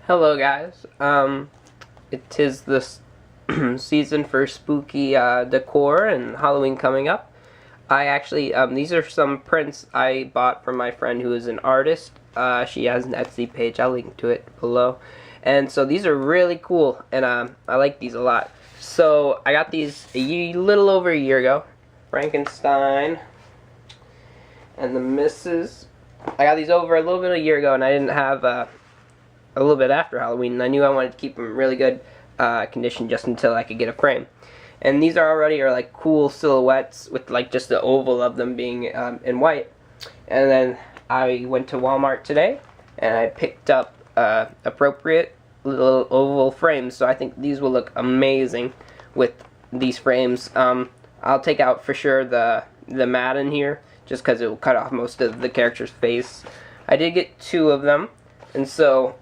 Hello guys, it is this season for spooky decor and Halloween coming up. I actually, these are some prints I bought from my friend who is an artist. She has an Etsy page, I'll link to it below. And so these are really cool, and I like these a lot. So I got these a little over a year ago. Frankenstein and the Misses. I got these over a little bit a year ago, and I didn't have a little bit after Halloween, and I knew I wanted to keep them in really good condition just until I could get a frame. And these are like cool silhouettes with like just the oval of them being in white. And then I went to Walmart today and I picked up appropriate little oval frames, so I think these will look amazing with these frames. I'll take out for sure the mat in here just because it will cut off most of the character's face. I did get 2 of them, and so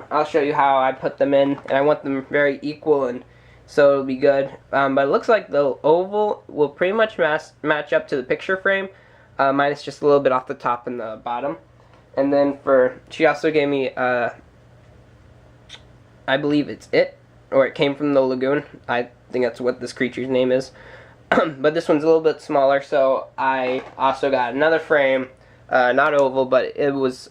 I'll show you how I put them in, and I want them very equal, and so it'll be good. But it looks like the oval will pretty much match up to the picture frame, minus just a little bit off the top and the bottom. And then she also gave me, I believe it's or it came from the lagoon. I think that's what this creature's name is. But this one's a little bit smaller, so I also got another frame, not oval, but it was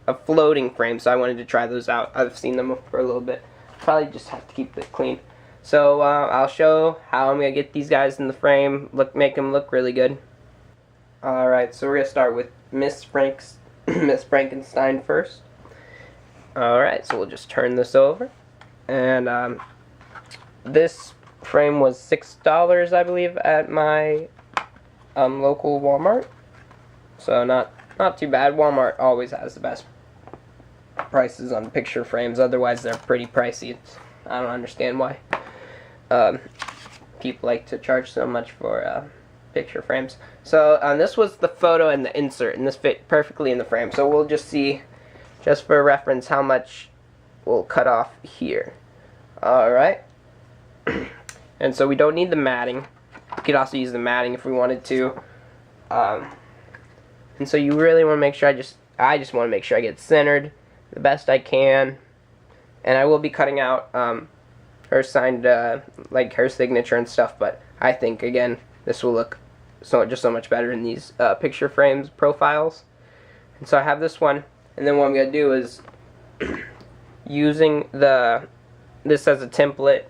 a floating frame, so I wanted to try those out. I've seen them for a little bit. Probably just have to keep it clean. So I'll show how I'm gonna get these guys in the frame, make them look really good. Alright, so we're gonna start with Miss Frankenstein first. Alright, so we'll just turn this over, and this frame was $6, I believe, at my local Walmart. So not too bad. Walmart always has the best prices on picture frames, otherwise they're pretty pricey. I don't understand why people like to charge so much for picture frames. So this was the photo and the insert, and this fit perfectly in the frame. So we'll just see, just for reference, how much we'll cut off here. Alright. And so we don't need the matting. We could also use the matting if we wanted to. And so you really want to make sure, I just want to make sure I get centered the best I can. And I will be cutting out her signed, like her signature and stuff, but I think, again, this will look just so much better in these picture frames profiles. And so I have this one, and then what I'm going to do is, using this as a template,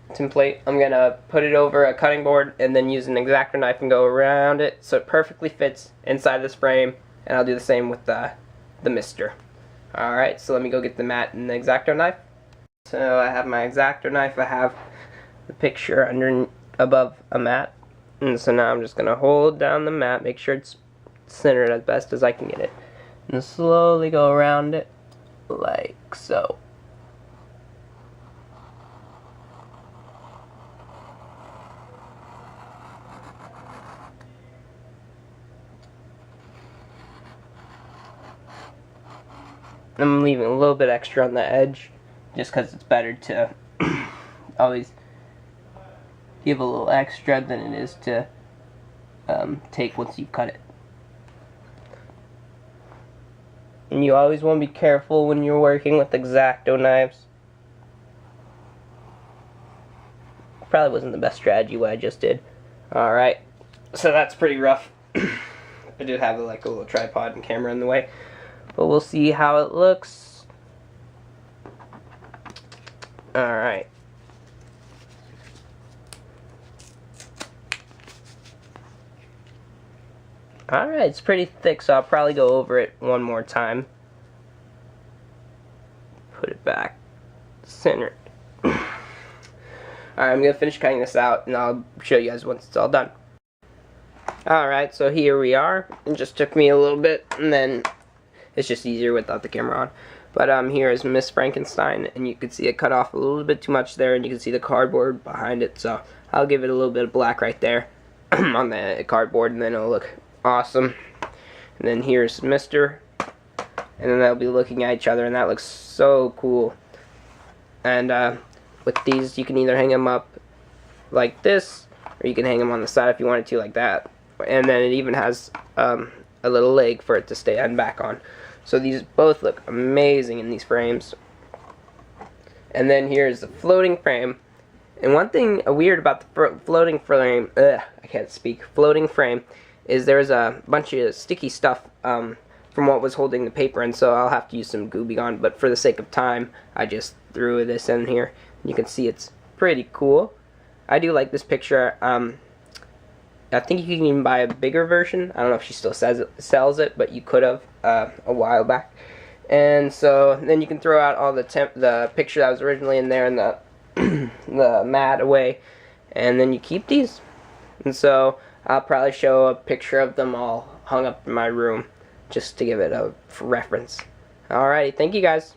I'm going to put it over a cutting board and then use an X-Acto knife and go around it so it perfectly fits inside this frame, and I'll do the same with the mister. Alright, so let me go get the mat and the X-Acto knife. So I have my X-Acto knife, I have the picture above a mat, and so now I'm just going to hold down the mat, make sure it's centered as best as I can get it, and slowly go around it like so. I'm leaving a little bit extra on the edge just because it's better to always give a little extra than it is to take once you cut it. And you always want to be careful when you're working with X-Acto knives. Probably wasn't the best strategy what I just did. Alright, so that's pretty rough. I do have like a little tripod and camera in the way, but we'll see how it looks. Alright. Alright, it's pretty thick, so I'll probably go over it one more time. Put it back centered. Alright, I'm going to finish cutting this out, and I'll show you guys once it's all done. Alright, so here we are. It just took me a little bit, and then it's just easier without the camera on. But here is Miss Frankenstein, and you can see it cut off a little bit too much there, and you can see the cardboard behind it, so I'll give it a little bit of black right there on the cardboard, and then it'll look awesome. And then here's Mister, and then they'll be looking at each other, and that looks so cool. And with these, you can either hang them up like this, or you can hang them on the side if you wanted to, like that. And then it even has a little leg for it to stand back on. So these both look amazing in these frames. And then here's the floating frame. And one thing weird about the floating frame, I can't speak, floating frame, is there's a bunch of sticky stuff from what was holding the paper, and so I'll have to use some Goo Gone, but for the sake of time, I just threw this in here. You can see it's pretty cool. I do like this picture. I think you can even buy a bigger version. I don't know if she still sells it, but you could have a while back. And so then you can throw out all the picture that was originally in there and the the mat away, and then you keep these. And so I'll probably show a picture of them all hung up in my room just to give it a reference. Alrighty, thank you guys.